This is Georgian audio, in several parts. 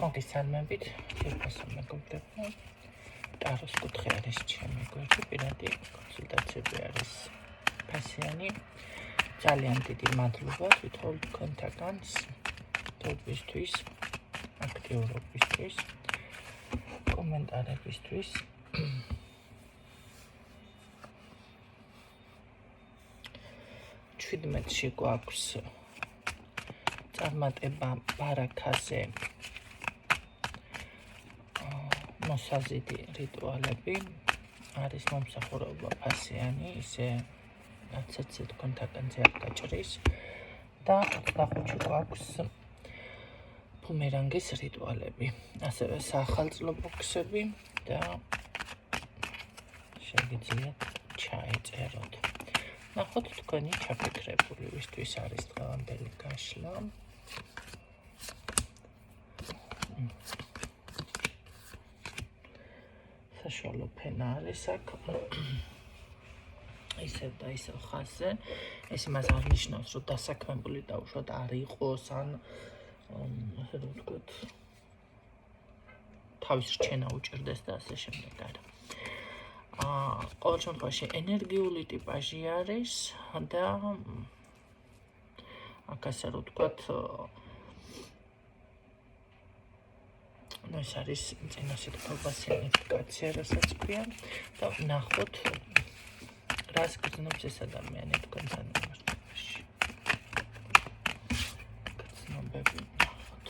მოგესალმებით, ძირფასო მეგობრებო. ტაროს კუთხე არის ჩემი გვერდი, პირადი კონსულტაციები არის ფასიანი. ძალიან დიდი მადლობა თვითონ თქვენთაგანს, თობისთვის, აქტიურობისთვის, კომენტარებისთვის. ჩვიდმეტში გვაქვს წარმატება ბარაქაზე მოსაზიდი რიტუალები, არის მომსახურება ფასიანი, ისე რაც თქვენთაგანზე არ გაჭრის და 25-ში გვაქვს ბუმერანგის რიტუალები, ასევე საახალწლო ბოქსები და შეგიძლიათ ჩაეწეროთ. ნახოთ თქვენი ჩაფიქრებული, ვისთვის არის დღევანდელი გაშლა. საშუალო ფენა არის აქ. ისევ და ისევ ხაზზე. ეს იმას არ ნიშნავს, რომ დასაქმებული დაუშვათ არ იყოს, ან ასე რომ ვთქვათ, თავის რჩენა უჭირდეს და ასე შემდეგ არა. ყოველ შემთხვევაში ენერგიული ტიპაჟი არის და აქ ასე რომ ვთქვათ, ეს არის წინასწარმეტყველბასიანი ედუკაცია, რასაც ქვია და ნახოთ, რას გრძნობს ეს ადამიანი თქვენთან მიმართებაში. გრძნობები ნახოთ.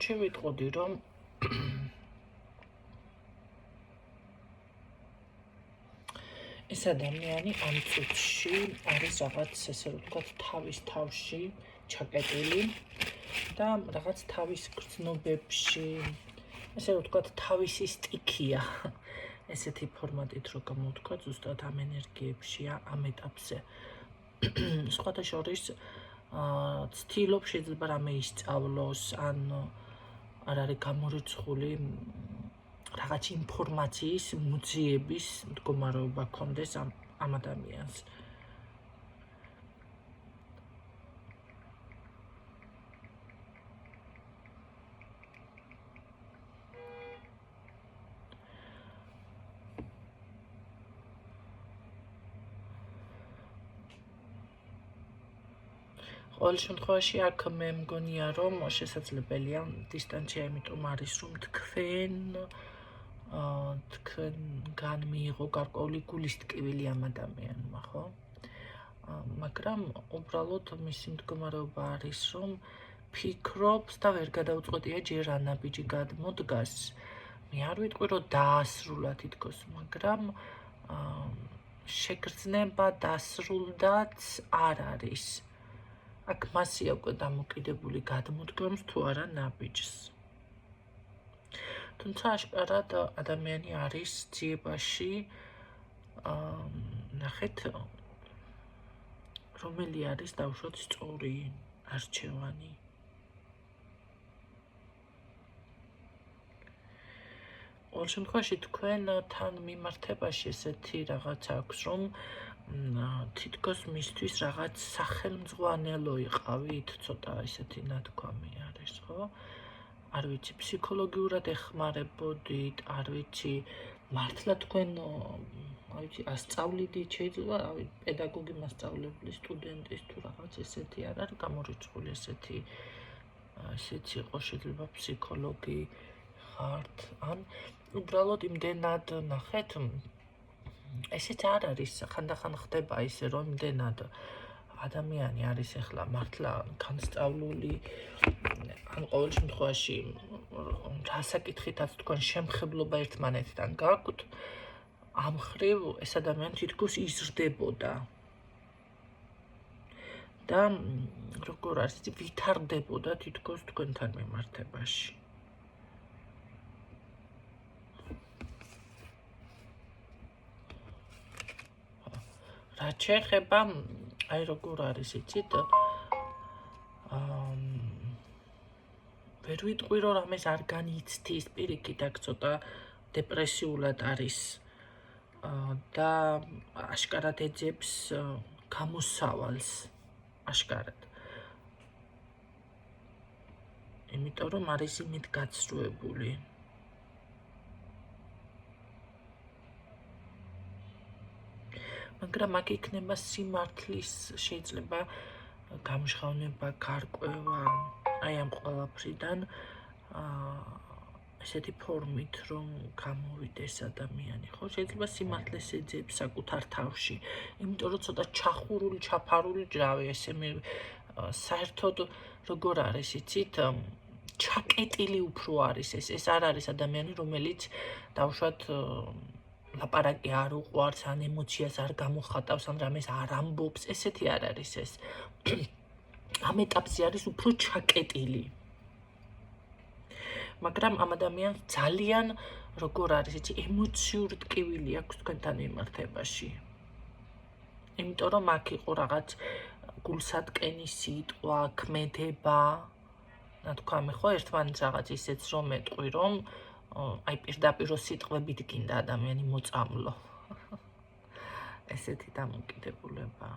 შევიტყოდი, რომ ეს ადამიანი ამ წუთში არის რაღაც, ესე რომ ვთქვათ, თავის თავში ჩაკეტილი და რაღაც თავის გრძნობებში, ესე რომ ვთქვათ, თავისი სტიქია. ესეთი ფორმატით რო გამოვთქვა, ზუსტად ამ ენერგიებშია, ამ ეტაპზე. სხვათა შორის ცდილობს შეიძლება რამე ისწავლოს, ან არ არის გამორიცხული რაღაც ინფორმაციის მოძიების მდგომარეობა ჰქონდეს ამ ადამიანს. ყოველ შემთხვევაში აქ მე მგონია, რომ შესაძლებელია დისტანცია, იმიტომ არის, რომ თქვენგან მიიღო გარკვეული გულის ტკივილი ამ ადამიანმა, ხო? მაგრამ უბრალოდ მისი მდგომარეობა არის, რომ ფიქრობს და ვერ გადაუწყვეტია ჯერ რა ნაბიჯი გადმოდგას. მე არ ვიტყვი, რომ დაასრულა თითქოს, მაგრამ შეგრძნება დასრულდაც არ არის. აქ მასია უკვე დამოკიდებული გადმოდგმებს თუ არა ნაბიჯს. თუმცა აშკარად ადამიანი არის ძიებაში, ნახეთ, რომელი არის დავუშვათ სწორი არჩევანი. ყოველ შემთხვევაში თქვენთან მიმართებაში ესეთი რაღაც აქვს, რომ თითქოს მისთვის რაღაც სახელმძღვანელო იყავით, ცოტა ისეთი ნათქვამი არის, ხო? არ ვიცი, ფსიქოლოგიურად ეხმარებოდით, არ ვიცი, მართლა თქვენ, ასწავლიდით, შეიძლება, პედაგოგი მასწავლებელი სტუდენტის თუ რაღაც ესეთი არ არის გამორიცხული, ესეც იყო, შეიძლება ფსიქოლოგი ხართ, ან უბრალოდ იმდენად ნახეთ, ესეც არ არის, ხანდახან ხდება ისე, რომ იმდენად ადამიანი არის ახლა მართლა განსწავლული, ან ყოველ შემთხვევაში რა საკითხითაც თქვენ შემხებლობა ერთმანეთთან გაქვთ, ამ ხრივ ეს ადამიანი თითქოს იზრდებოდა. და როგორ არის ვითარდებოდა თითქოს თქვენთან მიმართებაში. რაც შეეხება აი როგორ არის იცით ვერ ვიტყვი რომ რამეს არ განიცდის პირიქით აქ ცოტა დეპრესიულად არის და აშკარად ეძებს გამოსავალს აშკარად იმიტომ რომ არის იმით გაცრუებული მაგრამ აქ იქნება სიმართლის შეიძლება გამჟღავნება გარკვევა აი ამ ყველაფრიდან ესეთი ფორმით რომ გამოვიდეს ადამიანი ხო შეიძლება სიმართლეს ეძებს საკუთარ თავში იმიტომ რომ ცოტა ჩახურული ჩაფარული ჯრავი ესე მე საერთოდ როგორ არის იცით ჩაკეტილი უფრო არის ეს არ არის ადამიანი რომელიც დავუშვათ ლაპარაკი არ უყვარს ან ემოციას არ გამოხატავს ან რამეს არ ამბობს ესეთი არ არის ეს ამ ეტაპზე არის უფრო ჩაკეტილი მაგრამ ამ ადამიანს ძალიან როგორ არის იცი ემოციური ტკივილი აქვს თქვენთან მიმართებაში იმიტომ რომ აქ იყო რაღაც გულსატკენი სიტყვა ქმედება ნათქვამი ხო ერთმანეთს რაღაც ისეც რომ მეტყვი რომ აი პირდაპირ სიტყვებით გინდა ადამიანი მოწამლო ესეთი დამოკიდებულება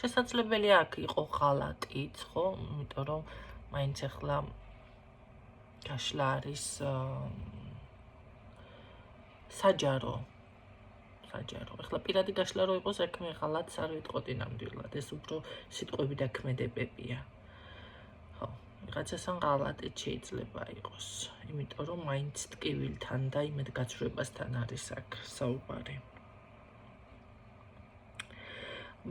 შესაძლებელია აქ იყო ღალატიც ხო იმიტომ რომ მაინც ახლა გაშლა არის საჯარო ახლა პირადი გაშლა რო იყოს საქმე ღალატს არ ვიტყოდი ნამდვილად ეს უფრო სიტყვები და ქმედებებია ხო რაღაცასთან ღალატიც შეიძლება იყოს იმიტომ რომ მაინც ტკივილთან და იმედგაცრუებასთან არის აქ საუბარი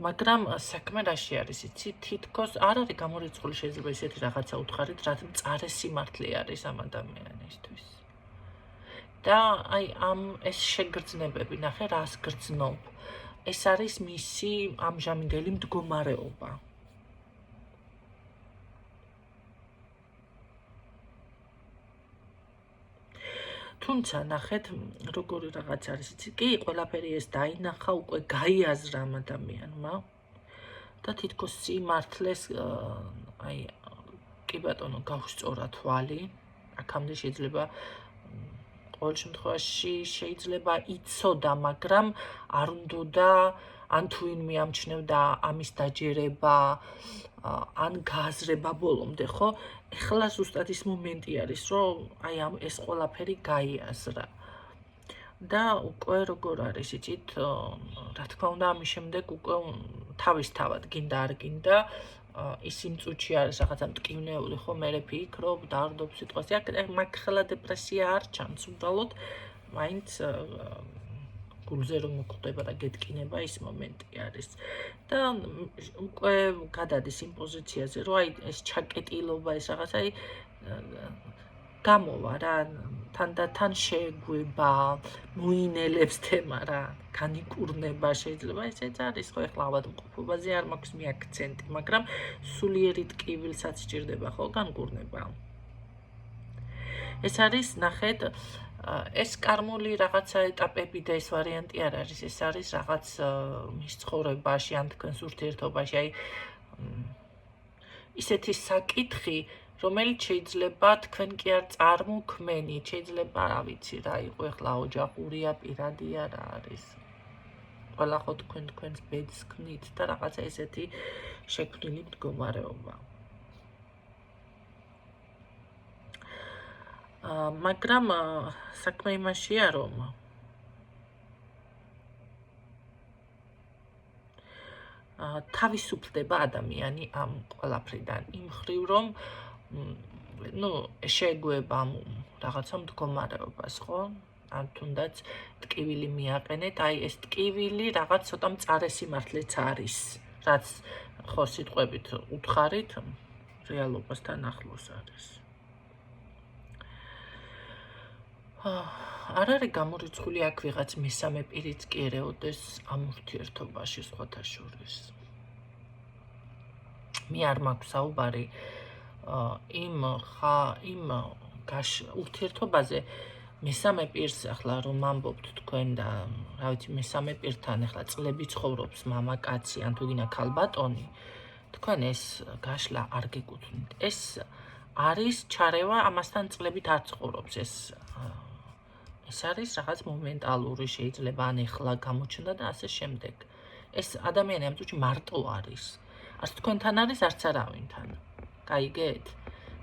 მაგრამ საქმე რაში არის იცი თითქოს არ არის გამორიცხული შეიძლება ისეთი რაღაცა უთხარით რაც მწარე სიმართლე არის ამ ადამიანისთვის და აი ამ ეს შეგრძნებები ნახე რას გრძნობ ეს არის მისი ამჟამინდელი მდგომარეობა თუმცა ნახეთ როგორი რაღაც არის იცი კი ყველაფერი ეს დაინახა უკვე გაიაზრა ამ ადამიანმა და თითქოს სიმართლეს აი კი ბატონო გავსწორა თვალი აქამდე შეიძლება ყოველ შემთხვევაში შეიძლება იცოდა მაგრამ არ უნდოდა ან თუ ვინმე ამჩნევდა ამის დაჯერება ან გააზრება ბოლომდე ხო ეხლა ზუსტად ის მომენტი არის რომ აი ამ ეს ყველაფერი გაიაზრა და უკვე როგორ არის იცით რა თქმა უნდა ამის შემდეგ უკვე თავისთავად გინდა არ გინდა ის იმ წუთში არის რაღაცა მტკივნეული ხო მე ფიქრობ დაარდობ სიტყვაზე აქ მაგხელა დეპრესია არ ჩანს უბრალოდ მაინც გულზე რომ მოხვდება და გეტკინება ის მომენტი არის და უკვე გადადის იმ პოზიციაზე რომ აი ეს ჩაკეტილობა ეს რაღაცა აი გამოვა რა თან შეგვება მოინელებს თემა რა განიკურნება შეიძლება ესეც არის ხო ეხლა ავადმყოფობაზე არ მაქვს მე აქცენტი მაგრამ სულიერი ტკივილსაც სჭირდება ხო განკურნება ეს არის ნახეთ ეს კარმული რაღაცა ეტაპები და ეს ვარიანტი არ არის ეს არის რაღაც მის ცხოვრებაში ან თქვენს ურთიერთობაში აი ისეთი საკითხი რომელიც შეიძლება თქვენ კი არ წარმოქმნით შეიძლება რა ვიცი რა იყო ეხლა ოჯახურია პირადია რა არის ყველა ხო თქვენს ბედს ქმნით და რაღაცა ესეთი შექმნილი მდგომარეობა მაგრამ საქმე იმაშია რომ თავისუფლდება ადამიანი ამ ყველაფრიდან იმ ხრივ რომ ну შეგვება რაღაცა მდგომარეობას ხო ან თუნდაც ტკივილი მიაყენეთ აი ეს ტკივილი რაღაც ცოტა მწარე სიმართლეც არის რაც ხო სიტყვებით უთხარით რეალობასთან ახლოს არის არ არის გამორიცხული აქ ვიღაც მესამე პირიც კი ერეოდეს ამ ურთიერთობაში სხვათა შორის მე არ მაქვს საუბარი იმ ურთიერთობაზე მესამე პირს ახლა რომ ამბობთ თქვენ და რა ვიცი მესამე პირთან ახლა წლები ცხოვრობს მამაკაცი ან თუ გინდა ქალბატონი თქვენ ეს გაშლა არ გეკუთვნით ეს არის ჩარევა ამასთან წლებით არ ცხოვრობს ეს არის რაღაც მომენტალური შეიძლება ან ახლა გამოჩნდა და ასე შემდეგ ეს ადამიანი ამ წუთში მარტო არის არც თქვენთან არის არც არავინთან გაიგეთ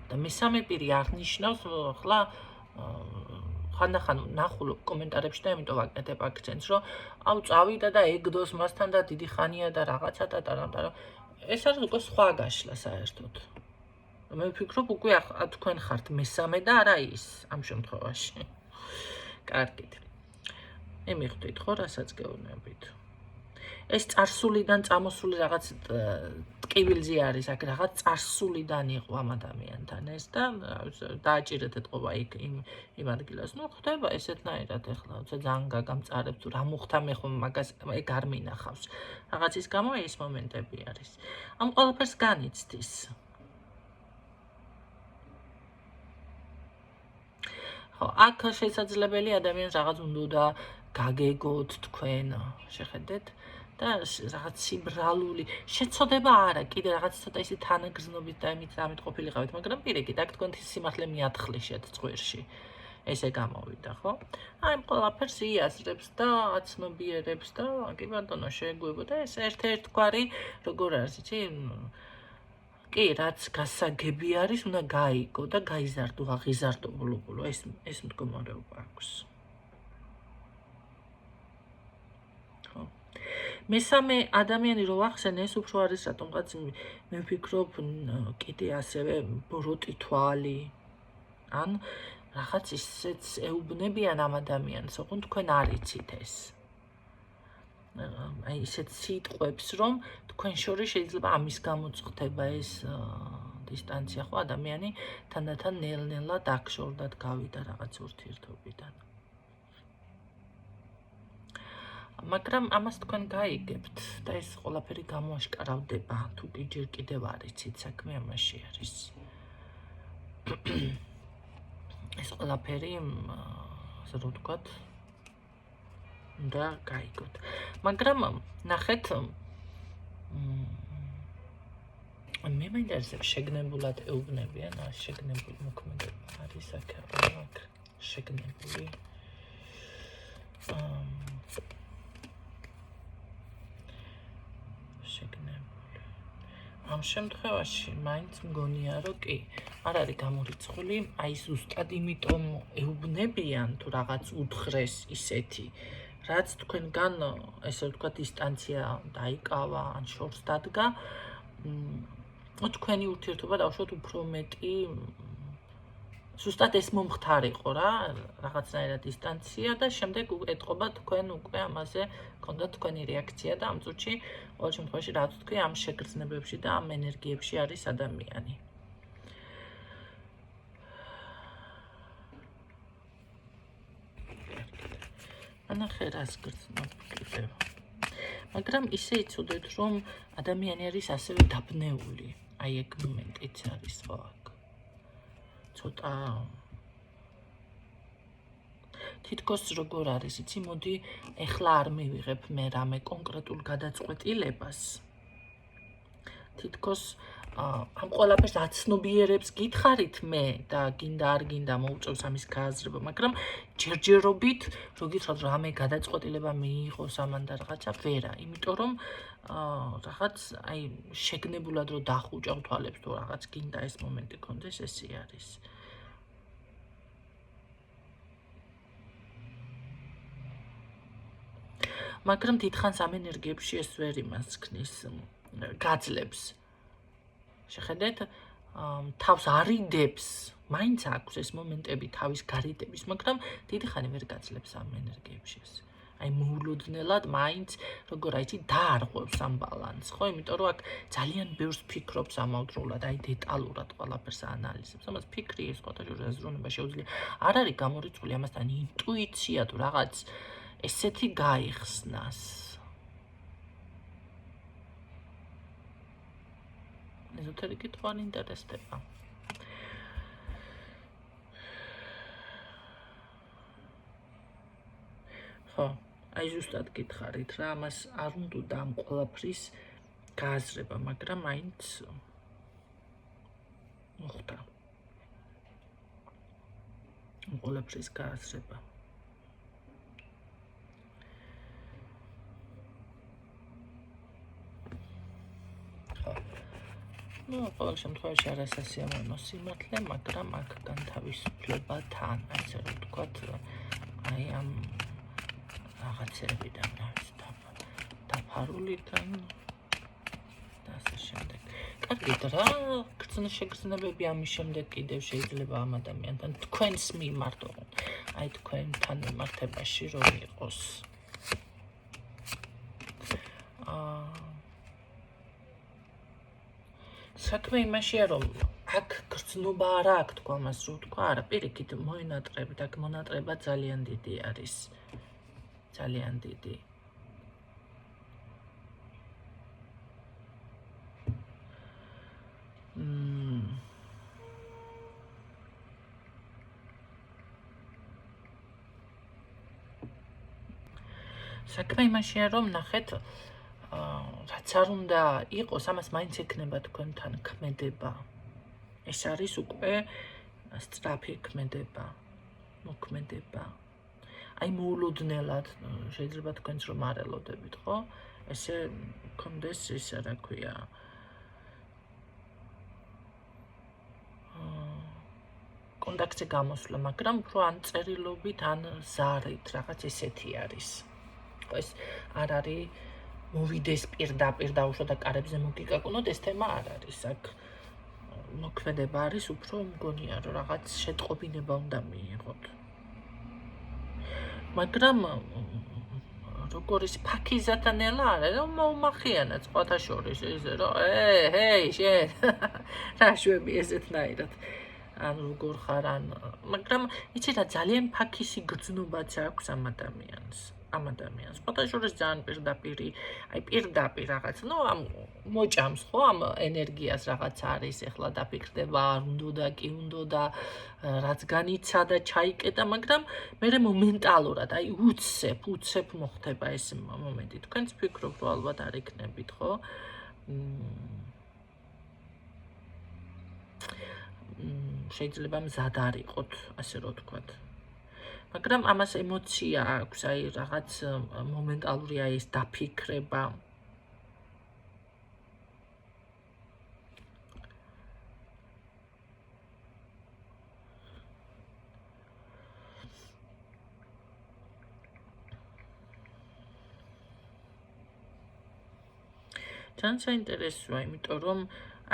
და მესამე პირი აღნიშნავს ახლა ხანდახან ნახულობ კომენტარებში და იმიტომ ვაკეთებ აქცენტს რომ აუ წავიდა და ეგდოს მასთან და დიდი ხანია და რაღაცა და ეს არის უკვე სხვა გაშლა საერთოდ მე ვფიქრობ უკვე თქვენ ხართ მესამე და არა ის ამ შემთხვევაში კარგით მე მიხვდით ხო რასაც გეუბნებით ეს წარსულიდან წამოსული რაღაც ტკივილზე არის აქ რაღაც წარსულიდან იყო ამ ადამიანთან ეს და დააჭირეთ ეთყობა იქ იმ ადგილას ნუ ხდება ესეთნაირად ახლა ძალიან გაგამწარებ თუ რა მოხდა მე ხომ მაგას ეგ არ მინახავს რაღაცის გამო ეს მომენტები არის ამ ყველაფერს განიცდის ხო აქ შესაძლებელი ადამიანს რაღაც უნდა გაგეგოთ თქვენ შეხედეთ და რაღაც სიბრალული შეცოდება არა კიდე რაღაც ცოტა ისე თანაგრძნობით და ამით ყოფილიყავით მაგრამ პირიქით აქ თქვენ სიმართლე მიათხრიშეთ წვერში ესე გამოვიდა ხო აი ყველაფერს იაზრებს და აცნობიერებს და კი ბატონო შეეგუებოდა ეს ერთ-ერთგვარი როგორ არის იცი კი რაც გასაგები არის უნდა გაიგო და გაიზარდო აღიზარდო ბოლო ეს მდგომარეობა აქვს მესამე ადამიანი რო ახსენ ეს უფრო არის რატომღაც მე ვფიქრობ კიდე ასევე ბოროტი თვალი ან რაღაც ისეც ეუბნებიან ამ ადამიანს ოღონდ თქვენ არ იცით ეს აი ისეთ სიტყვებს რომ თქვენ შორის შეიძლება ამის გამოც ხდება ეს დისტანცია ხო ადამიანი თანდათან ნელ-ნელა დაგშორდად გავიდა რაღაც ურთიერთობიდან მაგრამ ამას თქვენ გაიგებთ და ეს ყველაფერი გამოაშკარავდება თუ კი ჯერ კიდევ არ იცით საქმე ამაში არის ეს ყველაფერი ასე რომ ვთქვათ უნდა გაიგოთ მაგრამ ნახეთ მე მაინტერესებს შეგნებულად ეუბნებიან შეგნებული მოქმედება არის აქ შეგნებული ამ შემთხვევაში მაინც მგონია რომ კი არ არის გამორიცხული აი ზუსტად იმიტომ ეუბნებიან თუ რაღაც უთხრეს ისეთი რაც თქვენგან ესე ვთქვათ დისტანცია დაიკავა ან შორს დადგა თქვენი ურთიერთობა დავუშვათ უფრო მეტი ზუსტად ეს მომხდარიყო რა რაღაცნაირად დისტანცია და შემდეგ ეთყობა თქვენ უკვე ამაზე გქონდა თქვენი რეაქცია და ამ წუთში ყოველ შემთხვევაში რაც თქვი ამ შეგრძნებებში და ამ ენერგიებში არის ადამიანი ანახე რას გრძნობ კიდევ მაგრამ ისე იცოდეთ რომ ადამიანი არის ასევე დაბნეული აი ეგ მომენტიც არის ხო აქ ცოტა თითქოს როგორ არის იცი მოდი ეხლა არ მივიღებ მე რამე კონკრეტულ გადაწყვეტილებას თითქოს ამ ყველაფერს აცნობიერებს გითხარით მე და გინდა არ გინდა მოუწევს ამის გააზრება მაგრამ ჯერჯერობით რო გითხრათ რამე გადაწყვეტილება მიიღოს ამან და რაღაცა ვერა იმიტომ რომ რაღაც აი შეგნებულად რო დახუჭავ თვალებს თუ რაღაც გინდა ეს მომენტი კონდეს ესე არის მაგრამ დიდხანს ამ ენერგიებში ეს ვერ იმას ქნის გაძლებს შეხედეთ თავს არიდებს მაინც აქვს ეს მომენტები თავის გარიდების მაგრამ დიდი ხანი ვერ გაძლებს ამ ენერგიებში ეს აი მოულოდნელად მაინც როგორ აიცი დაარღვევს ამ ბალანსს ხო იმიტომ რომ აქ ძალიან ბევრს ფიქრობს ამავდროულად აი დეტალურად ყველაფერს აანალიზებს ამას ფიქრი ეს ყოველთვის აზროვნება შეუძლია არ არის გამორიცხული ამასთან ინტუიცია თუ რაღაც ესეთი გაიხსნას ეზოთერიკი კითხვა არ ინტერესდება. ხო, აი ზუსტად გითხარით რა, ამას არ უნდა ამ ყველაფრის გააზრება, მაგრამ მაინც მოხდა. ამ ყველაფრის გააზრება. ხო. ყოველ შემთხვევაში არასასიამოვნო სიმართლე, მაგრამ აქ განთავისუფლება თან, ასე რომ ვთქვათ, აი ამ რაღაცებიდან დაფარულიდან და ასე შემდეგ. კარგით რა, შეგრძნებები ამის შემდეგ კიდევ შეიძლება ამ ადამიანთან თქვენს მიმართ, აი თქვენთან მიმართებაში რომ იყოს. საქმე იმაშია, რომ აქ გრძნობა არა აქ თქვა მას, რო თქვა, არა, პირიქით მოინატრებით, აქ მონატრება ძალიან დიდი არის. ძალიან დიდი. საქმე იმაშია, რომ ნახეთ, რაც არ უნდა იყოს, ამას მაინც ექნება თქვენთან ქმედება. ეს არის უკვე სწრაფი ქმედება, მოქმედება. აი მოულოდნელად შეიძლება თქვენც რომ არ ელოდებით, ხო? ესე კონდეს ისა რა ქვია. კონტაქტზე გამოსვლა, მაგრამ უფრო ან წერილობით, ან ზარით, რაღაც ესეთი არის. ეს არ არის მოვიდეს პირდაპირ დაუშვა და კარებზე მოგიკაკუნოთ, ეს თემა არ არის. აქ მოქმედება არის უფრო მგონია, რომ რაღაც შეტყობინება უნდა მიიღოთ. მაგრამ როგორ ის ფაქიზათანელა არის, რომ მოუმახიანად სხვათა შორის ისე რომ ჰეი შენ რა შვები ესეთნაირად ან როგორ ხარ ან მაგრამ იცი რა ძალიან ფაქისი გრძნობაც აქვს ამ ადამიანს. სხვათა შორის ძალიან პირდაპირი, აი პირდაპირ რაღაც, ამ მოჭამს ხო ამ ენერგიას რაღაც არის, ეხლა დაფიქრდება, არ უნდა კი უნდა რაც განიცა და ჩაიკეტა, მაგრამ მე მომენტალურად, აი უცებ მოხდება ეს მომენტი. თქვენც ფიქრობთ, რომ ალბათ არ იქნებით, ხო? შეიძლება მზად არ იყოთ, ასე რომ ვთქვათ. მაგრამ ამას ემოცია აქვს, აი რაღაც მომენტალური აი ეს დაფიქრება. ძალიან საინტერესოა, იმიტომ რომ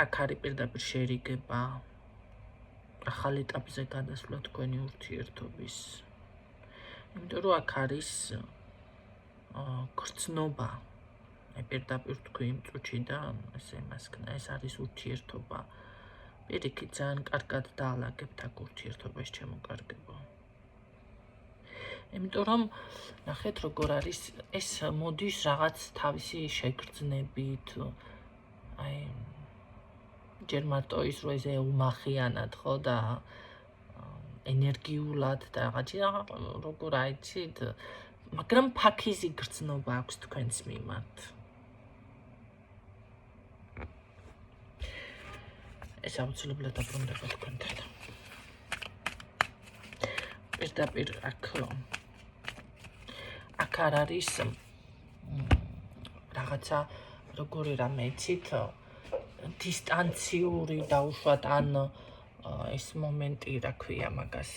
აქ არის პირდაპირ შერიგება, ახალ ეტაპზე გადასვლა თქვენი ურთიერთობის. იმიტომ რომ აქ არის გრძნობა. აი პირდაპირ თქვი იმ წუთიდან, ესე მასქნა, ეს არის ურთიერთობა. პირიქით ძალიან კარგად დაალაგებთ აქ ურთიერთობას ჩემოკარგებო. იმიტომ რომ ნახეთ როგორ არის ეს მოდის რაღაც თავისი შეგრძნებით, აი ჯერ მარტო ის რომ ესე უმახიანად ხო და ენერგიულად და რაღაც როგორ აიცით, მაგრამ ფაქიზი გრძნობა აქვს თქვენს მიმართ. ეს აუცილებლად დაბრუნდება თქვენთან. პირდაპირ აქ არ არის რაღაცა როგორი რამე იცით, დისტანციური დაუშვათ ან ეს მომენტი რა ქვია მაგას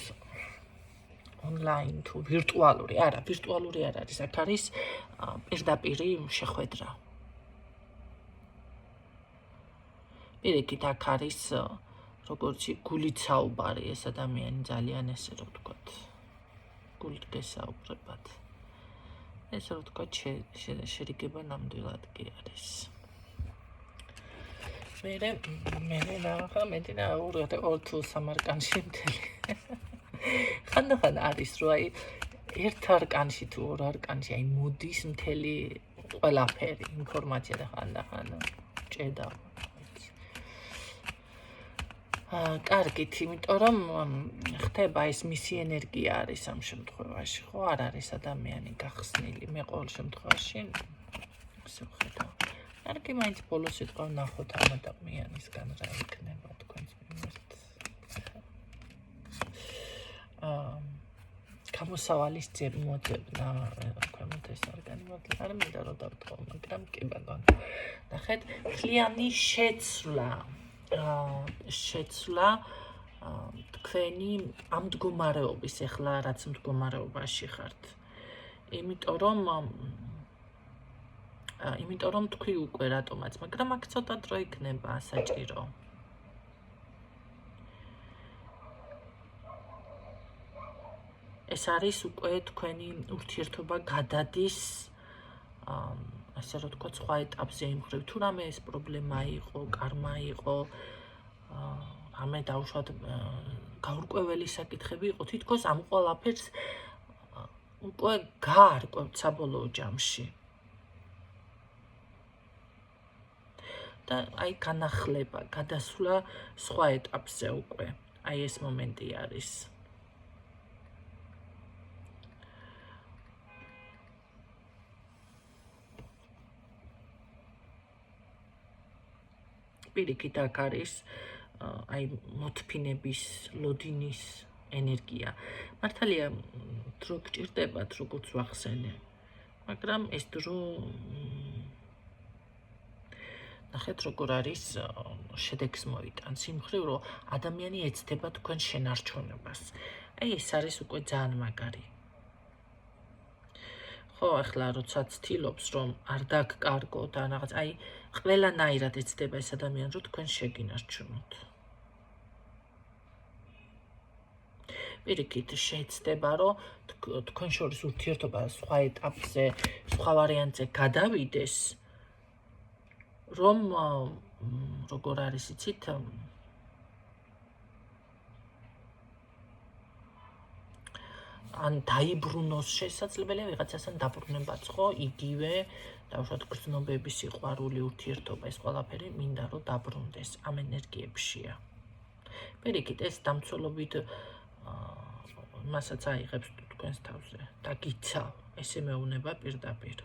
ონლაინ თუ ვირტუალური, არა, ვირტუალური არ არის, აქ არის პირდაპირი შეხვედრა. პირიქით აქ არის როგორც გულით საუბარი, ეს ადამიანი ძალიან ესე რომ ვთქვათ, გულით გესაუბრებათ. ესე რომ ვთქვათ, შერიგება ნამდვილად კი არის. მე რა მეტინა ორ თუ სამარკანში მთელი. ხანდახან არის რომ აი ერთ არკანში თუ ორ არკანში აი მოდის მთელი ყველაფერი ინფორმაცია და ხანდახან ჭედა. კარგით, იმიტომ რომ ხდება ეს მისი ენერგია არის ამ შემთხვევაში, ხო, არ არის ადამიანი გახსნილი. მე ყოველ შემთხვევაში ისე ვხედავ. კარგი, მაინც ბოლოს სიტყვა ვნახოთ ამ ადამიანისგან რა იქნება თქვენს მიმართ. გამოსავალის მოძებნა, ქვემოთ ეს არ განმარტი, არ მინდა რომ დავტყო, მაგრამ კი ბატონო. ნახეთ, მთლიანი შეცვლა თქვენი ამ მდგომარეობის, ეხლა რაც მდგომარეობაში ხართ. იმიტომ რომ თქვი უკვე რატომაც, მაგრამ აქ ცოტა დრო იქნება საჭირო. ეს არის უკვე თქვენი ურთიერთობა გადადის ასე რომ თქვა სხვა ეტაპზე იმ მხრივ, თუ რამე ეს პრობლემა იყო, კარმა იყო, რამე დაუშვათ გაურკვეველი საკითხები იყო, თითქოს ამ ყველაფერს უკვე გაარკვევთ საბოლოო ჯამში. და აი განახლება, გადასვლა სხვა ეტაპზე უკვე. აი ეს მომენტი არის. პირიქით აქ არის აი მოთფინების, ლოდინის ენერგია. მართალია დრო გჭირდებათ, როგორც ვახსენე, მაგრამ ეს დრო ნახეთ როგორ არის შედეგს მოიტანს იმ მხრივ, რომ ადამიანი ეცდება თქვენ შენარჩუნებას. აი ეს არის უკვე ძალიან მაგარი. ხო, ახლა როცა ცდილობს რომ არ დაგკარგოთ ან რაღაც, აი ყველანაირად ეცდება ეს ადამიანი, რომ თქვენ შეგინარჩუნოთ. პირიქით შეეცდება, რომ თქვენ შორის ურთიერთობა სხვა ეტაპზე, სხვა ვარიანტზე გადავიდეს, რომ როგორ არის იცით, ან დაიბრუნოს შესაძლებელია ვიღაცასთან დაბრუნებაც, ხო, იგივე დავუშვათ გრძნობების სიყვარული, ურთიერთობა, ეს ყველაფერი მინდა რომ დაბრუნდეს, ამ ენერგიებშია. პირიქით ეს დამცველობით მასაც აიღებს თქვენს თავზე და გიცა, ესე მეუნება პირდაპირ.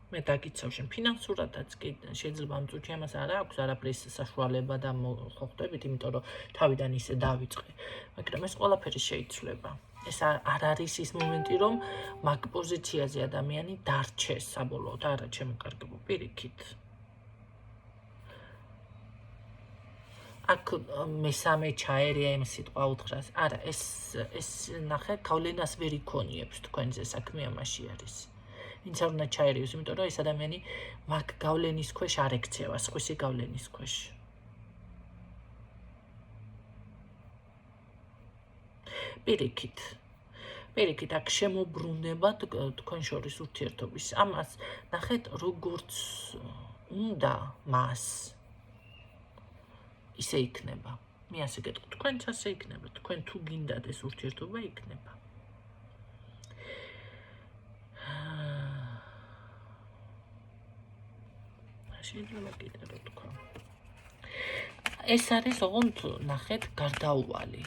მე დაგიცავ შენ ფინანსურადაც კი შეიძლება ამ წუთში ამას არ აქვს არაფრის საშუალება და ხო ხვდებით, იმიტომ რომ თავიდან ისე დავიწყე. მაგრამ ეს ყველაფერი შეიცვლება. ეს არ არის ის მომენტი, რომ მაგ პოზიციაზე ადამიანი დარჩეს საბოლოოდ, არა, ჩემო კარგებო, პირიქით. აქ მესამე ჩაერია იმ სიტყვა უთხრას. არა, ეს ნახე, გავლენას ვერ იქონიებს თქვენზე, საქმე ამაში არის. ვინც არ უნდა ჩაერიოს, იმიტომ რომ ეს ადამიანი მაგ გავლენის ქვეშ არ ექცევა, სხვისი გავლენის ქვეშ. პირიქით, აქ შემოbrunდება თქვენ შორის ურთიერთობის. ამას ნახეთ, როგორც უნდა მას ისე იქნება. მე ასე გეტყვი, თქვენც ასე იქნება, თქვენ თუ გინდათ ეს ურთიერთობა იქნება. შეიძლება კიდე რა თქვა. ეს არის ოღონდ ნახეთ გარდაუვალი.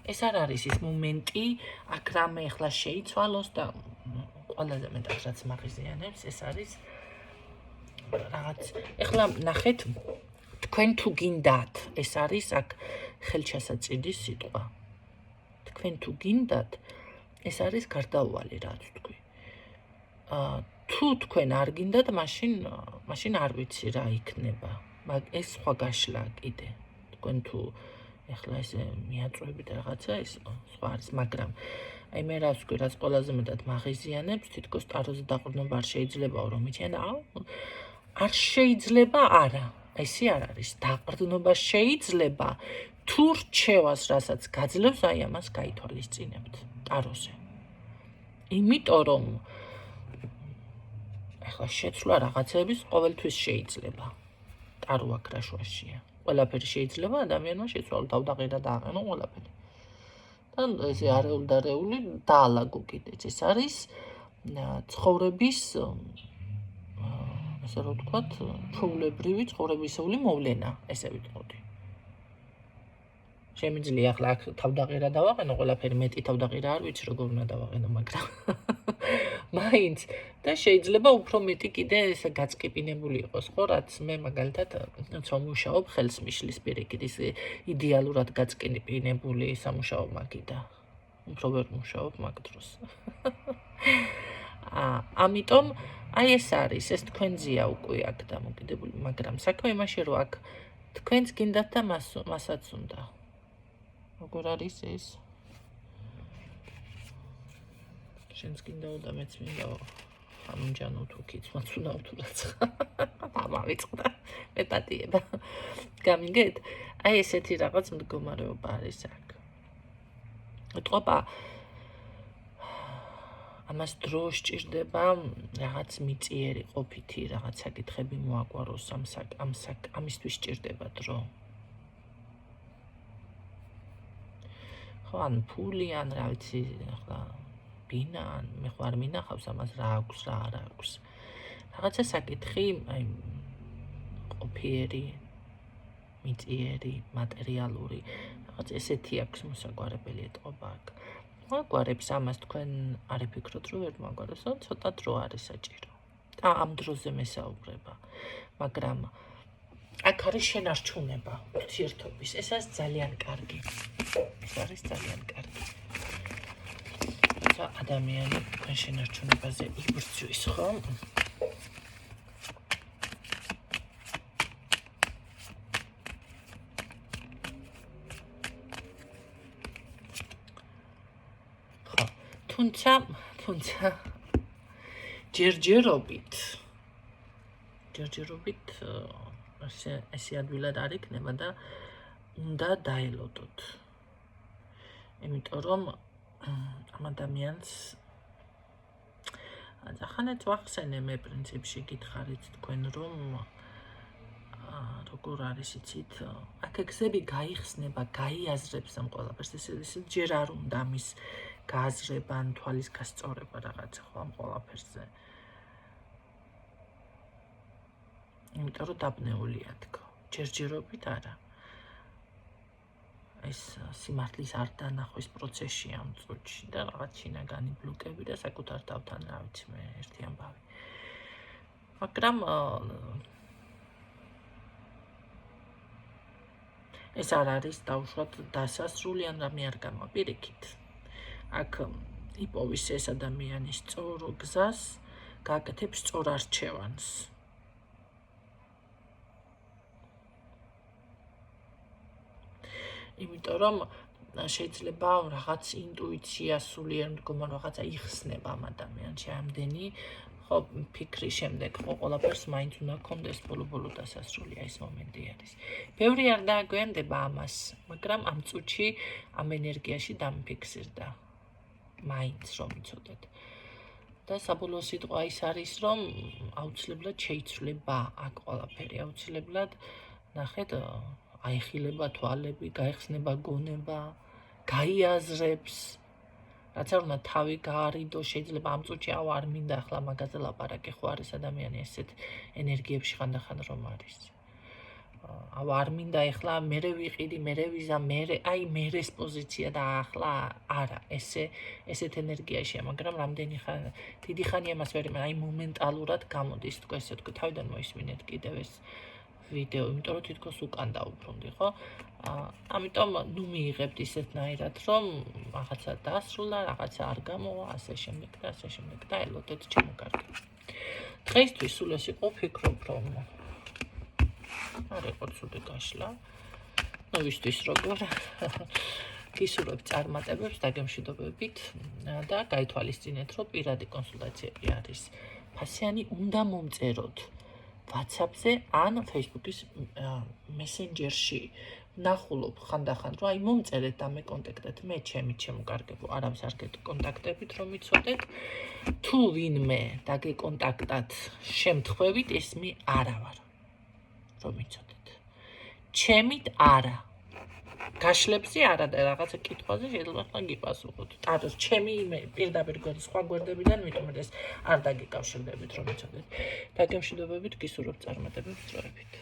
ეს არ არის ის მომენტი, აქ რამე ახლა შეიცვალოს და ყველაზე მეტად რაც მაღიზიანებს, ეს არის რაღაც ახლა ნახეთ თქვენ თუ გინდათ, ეს არის აქ ხელჩასაჭიდის სიტყვა. თქვენ თუ გინდათ, ეს არის გარდაუვალი რაც თქვი. თუ თქვენ არ გინდათ, მაშინ არ ვიცი რა იქნება. ეს სხვა გაშლა კიდე. თქვენ თუ ეხლა ესე მიაწვევით რაღაცა, ეს სხვა არის, მაგრამ აი მე რას ვქვი, რაც ყველაზე მეტად მაღიზიანებს, თითქოს ტაროზე დაყრდნობა არ შეიძლებაო, რომ იციან, არ შეიძლება, არა. ესე არ არის. დაყრდნობა შეიძლება, თუ რჩევას, რასაც გაძლევს, აი ამას გაითვალისწინებთ ტაროზე. იმიტომ რომ ახლა შეცვლა რაღაცების ყოველთვის შეიძლება. ტარო აქ რაშვაშია. ყველაფერი შეიძლება ადამიანმა შეცვალო, დავდაღირა და აყენო ყველაფერი. და ესე არეული და რეული დაალაგო კიდეც. ეს არის ცხოვრების ასე რომ ვთქვათ, ჩვეულებრივი ცხოვრებისეული მოვლენა, ესე ვიტყოდი. შემიძლია ახლა აქ თავდაღირა დავაყენო, ყველაფერი მეტი თავდაღირა არ ვიცი როგორ უნდა დავაყენო, მაგრამ მაინც და შეიძლება უფრო მეტი კიდე ესე გაწკიპინებული იყოს, ხო, რაც მე მაგალითად ვმუშაობ ხელს მიშლის პირიქით, ის იდეალურად გაწკიპინებული სამუშაო მაგიდა. უფრო ვერ მუშაობ მაგ დროს. ამიტომ აი ეს არის, ეს თქვენზეა უკვე აქ დამოკიდებული, მაგრამ საქმე იმაში რომ აქ თქვენც გინდათ და მასაც უნდა. როგორ არის ეს? შენც გინდაო და მეც მინდაო. ამჯანო თუ კიცმაც უნდა თუ რაც. დამავიწყდა. მეტატიება. გამიგეთ? აი ესეთი რაღაც მდგომარეობა არის აქ. ეტყობა ამას დრო სჭირდება რაღაც მიწიერი ყოფითი რაღაც საკითხები მოაგვაროს ამისთვის სჭირდება დრო. ხო, ან ფული, ან რა ვიცი, ახლა ბინა, ან მე ხო არ მინახავს ამას რა აქვს, რა არ აქვს. რაღაცა საკითხი, აი ყოფიერი, მიწიერი, მატერიალური, რაღაც ესეთი აქვს მოსაგვარებელი ეტყობა აქ. მოაგვარებს ამას თქვენ არ იფიქროთ რომ ვერ მოაგვარებს, რომ ცოტა დრო არის საჭირო. და ამ დროზე მესაუბრება. მაგრამ აქ არის შენარჩუნება ურთიერთობის. ეს არის ძალიან კარგი. ეს არის ძალიან კარგი. ადამიანი თქვენ შენარჩუნებაზე იბრძვის, ხო? თუმცა ჯერჯერობით ესე ადვილად არ იქნება და უნდა დაელოდოთ. იმიტომ რომ ამ ადამიანს ახანაც ვახსენე მე პრინციპში გითხარით თქვენ რომ როგორ არის იცით, აქ გზები გაიხსნება, გაიაზრებს ამ ყველაფერს, ესე ჯერ არ უნდა მის გააზრება ან თვალის გასწორება რაღაცა ხო ამ ყველაფერზე. იმიტომ რომ დაბნეულია თქო, ჯერჯერობით არა. ეს სიმართლის არ დანახვის პროცესში ამ წუთში და რაღაც შინაგანი ბლოკები და საკუთარ თავთან რა ვიცი მე ერთი ამბავი. მაგრამ ეს არ არის დაუშვათ დასასრული ან რამე არ გამაპირიქით. აქ იპოვის ეს ადამიანის სწორ გზას, გააკეთებს სწორ არჩევანს. იმიტომ რომ შეიძლება რაღაც ინტუიცია სულიერ მდგომარ რაღაცა იხსნება ამ ადამიანში ამდენი ხო ფიქრის შემდეგ ხო ყველაფერს მაინც უნდა გქონდეს ბოლო დასასრული ეს მომენტი არის. ბევრი არ დააგვიანდება ამას, მაგრამ ამ წუთში ამ ენერგიაში დამიფიქსირდა. მაინც რომ იცოდეთ. და საბოლოო სიტყვა ის არის რომ აუცილებლად შეიცვლება აქ ყველაფერი, აუცილებლად ნახეთ აიხილება თვალები, გაიხსნება გონება, გაიაზრებს, რაც არ უნდა თავი გაარიდო, შეიძლება ამ წუთში არ მინდა ახლა მაგაზე ლაპარაკი, ხო არის ადამიანი ესეთ ენერგიებში ხანდახან რომ არის. არ მინდა ახლა მერე ვიყიდი, მერე ვიზა, აი მერეს პოზიცია და ახლა არა, ესეთ ენერგიაშია, მაგრამ რამდენი დიდი ხანია მას ვერ აი მომენტალურად გამოდის, თქო ესე თქო, თავიდან მოისმინეთ კიდევ ეს ვიდეო, იმიტომ რომ თითქოს უკან დაუბრუნდი, ხო? ამიტომ ნუ მიიღებთ ისეთნაირად, რომ რაღაცა დასრულა, რაღაცა არ გამოვა, ასე შემდეგ და ასე შემდეგ და ელოდეთ ჩემო კარგი. დღეისთვის სულ ეს იყო, ვფიქრობ, რომ არ იყო ცუდი გაშლა. ნუ ვისთვის როგორ გისურვებ წარმატებებს დაგემშვიდობებით და გაითვალისწინეთ, რომ პირადი კონსულტაციები არის ფასიანი, უნდა მომწეროთ WhatsApp-ზე ან Facebook-ის მესენჯერში. ნახულობ ხანდახან, რომ აი მომწერეთ და მე კონტაქტეთ, მე ჩემო კარგებო, არავის არ გეკონტაქტებით, რომ იცოდეთ. თუ ვინმე დაგეკონტაქტათ შემთხვევით, ეს მე არა ვარ, რომ იცოდეთ. ჩემით არა. გაშლებზე არა და რაღაცა კითხვაზე შეიძლება ხან გიპასუხოთ. ტაროს ჩემი პირდაპირ სხვა გვერდებიდან მithumetes არ დაგიკავშირდებით რომ იცოდეთ. დაგემშვიდობებით გისურვებთ წარმატებებს წვევებით.